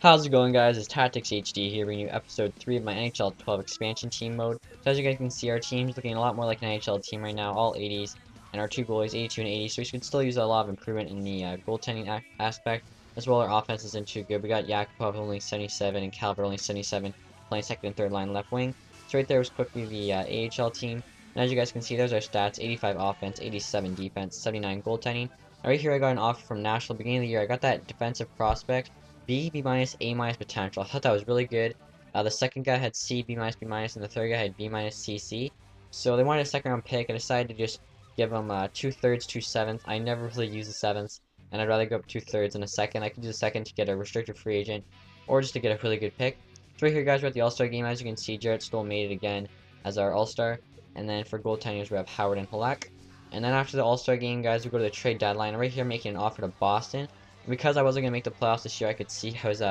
How's it going, guys? It's TacTixHD here, bringing you episode 3 of my NHL 12 expansion team mode. So as you guys can see, our team's looking a lot more like an NHL team right now, all 80s, and our two goalies, 82 and 80, so we should still use a lot of improvement in the goaltending aspect, as well our offense isn't too good. We got Yakupov only 77 and Calvert only 77, playing second and third line left wing. So right there was quickly the AHL team, and as you guys can see, there's our stats: 85 offense, 87 defense, 79 goaltending. Now right here I got an offer from Nashville beginning of the year. I got that defensive prospect, B minus, A minus potential. I thought that was really good. The second guy had C, B minus, B minus, and the third guy had B minus, C, C. So they wanted a second round pick. I decided to just give them 2/3, 2/7. I never really use the sevenths, and I'd rather go up 2/3 than a second. I could do the second to get a restricted free agent, or just to get a really good pick. So right here, guys, we're at the All-Star game. As you can see, Jarrett Stoll made it again as our All-Star. And then for goaltenders, we have Howard and Halak. And then after the All-Star game, guys, we go to the trade deadline. Right here, making an offer to Boston. Because I wasn't going to make the playoffs this year, I could see I was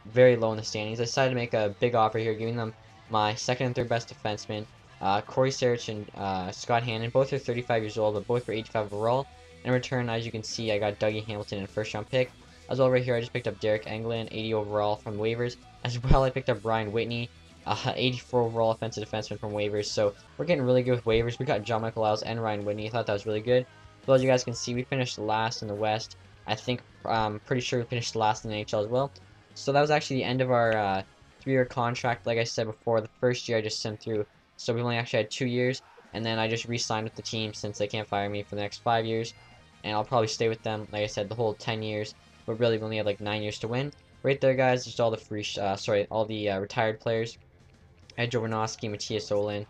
very low in the standings. I decided to make a big offer here, giving them my second and third best defensemen, Corey Sarich and Scott Hannon. Both are 35 years old, but both were 85 overall. In return, as you can see, I got Dougie Hamilton in a first-round pick. As well, right here, I just picked up Derek Englund, 80 overall from waivers. As well, I picked up Brian Whitney, 84 overall offensive defenseman from waivers. So we're getting really good with waivers. We got John Michael Lyles and Ryan Whitney. I thought that was really good. Well, as you guys can see, we finished last in the West. I think I'm pretty sure we finished last in the NHL as well. So that was actually the end of our 3-year contract. Like I said before, the first year I just sent through. So we only actually had 2 years. And then I just re-signed with the team since they can't fire me for the next 5 years. And I'll probably stay with them, like I said, the whole 10 years. But really, we only have like 9 years to win. Right there, guys, just all the all the retired players. Ed Jovanovski, Matthias Olin,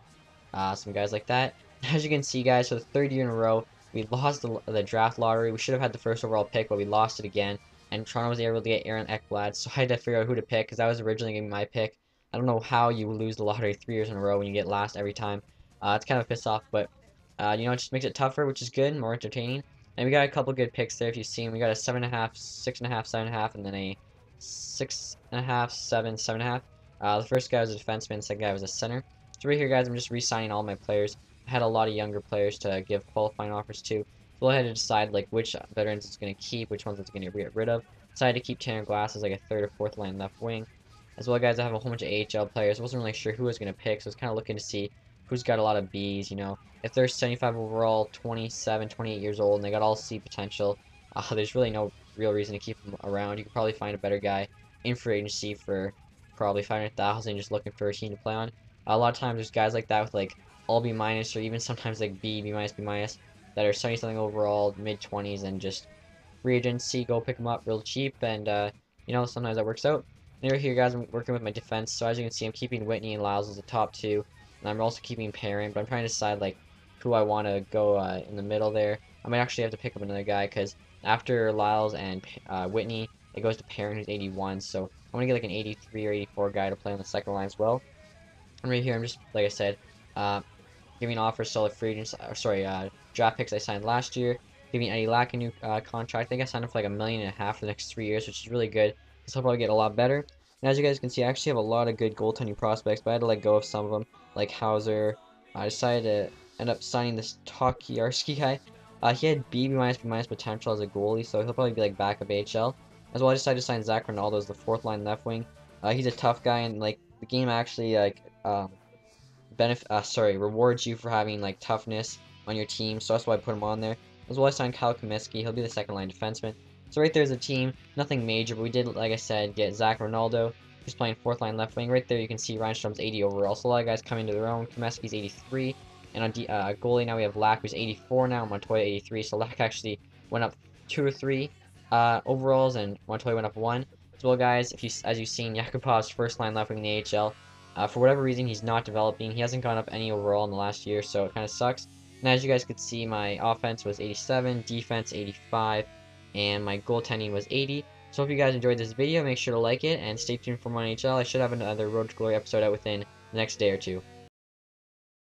some guys like that. As you can see, guys, for the third year in a row, we lost the draft lottery. We should have had the first overall pick, but we lost it again. And Toronto was able to get Aaron Ekblad, so I had to figure out who to pick because that was originally going to be my pick. I don't know how you lose the lottery 3 years in a row when you get last every time. It's kind of a piss off, but you know, it just makes it tougher, which is good, more entertaining. And we got a couple good picks there. If you've seen, we got a 7.5, 6.5, 7.5, and then a 6.5, 7, 7.5. The first guy was a defenseman, the second guy was a center. So right here, guys, I'm just re-signing all my players. I had a lot of younger players to give qualifying offers to. So I had to decide like which veterans it's going to keep, which ones it's going to get rid of. Decided to keep Tanner Glass as like a third or fourth line left wing. As well, guys, I have a whole bunch of AHL players. I wasn't really sure who I was going to pick, so I was kind of looking to see who's got a lot of Bs, you know. If they're 75 overall, 27, 28 years old, and they got all C potential, there's really no real reason to keep them around. You could probably find a better guy in free agency for probably 500,000 just looking for a team to play on. A lot of times there's guys like that with like all B minus or even sometimes like B minus, B minus that are 70 something overall, mid 20s, and just free agency, go pick them up real cheap, and you know, sometimes that works out. And right here, guys, I'm working with my defense, so as you can see, I'm keeping Whitney and Lyles as the top two, and I'm also keeping Perrin, but I'm trying to decide like who I want to go in the middle there. I might actually have to pick up another guy because after Lyles and Whitney, it goes to Perrin, who's 81, so I want to get like an 83 or 84 guy to play on the second line as well. And right here, I'm just, like I said, giving offers to all the free agents, draft picks I signed last year, giving Eddie Lack a new contract. I think I signed him for like $1.5 million for the next 3 years, which is really good, because he'll probably get a lot better. And as you guys can see, I actually have a lot of good goaltending prospects, but I had to let go of some of them, like Hauser. I decided to end up signing this Tokiarski guy. He had B minus, B minus potential as a goalie, so he'll probably be like backup AHL. As well, I decided to sign Zach Ronaldo as the fourth line left wing. He's a tough guy, and like the game actually like rewards you for having like toughness on your team, so that's why I put him on there. As well, I signed Kyle Comiskey. He'll be the second line defenseman. So right there's a team, nothing major, but we did, like I said, get Zach Ronaldo. He's playing fourth line left wing. Right there, you can see Ryan Strom's 80 overall. So a lot of guys coming to their own. Comiskey's 83, and on goalie now we have Lack, who's 84 now. Montoya 83. So Lack actually went up 2 or 3 overalls, and Montoya went up 1. As well, guys, as you've seen, Yakupov's first line left wing in the AHL. For whatever reason, he's not developing. He hasn't gone up any overall in the last year, so it kind of sucks. And as you guys could see, my offense was 87, defense 85, and my goaltending was 80. So hope you guys enjoyed this video. Make sure to like it, and stay tuned for more NHL. I should have another Road to Glory episode out within the next day or two.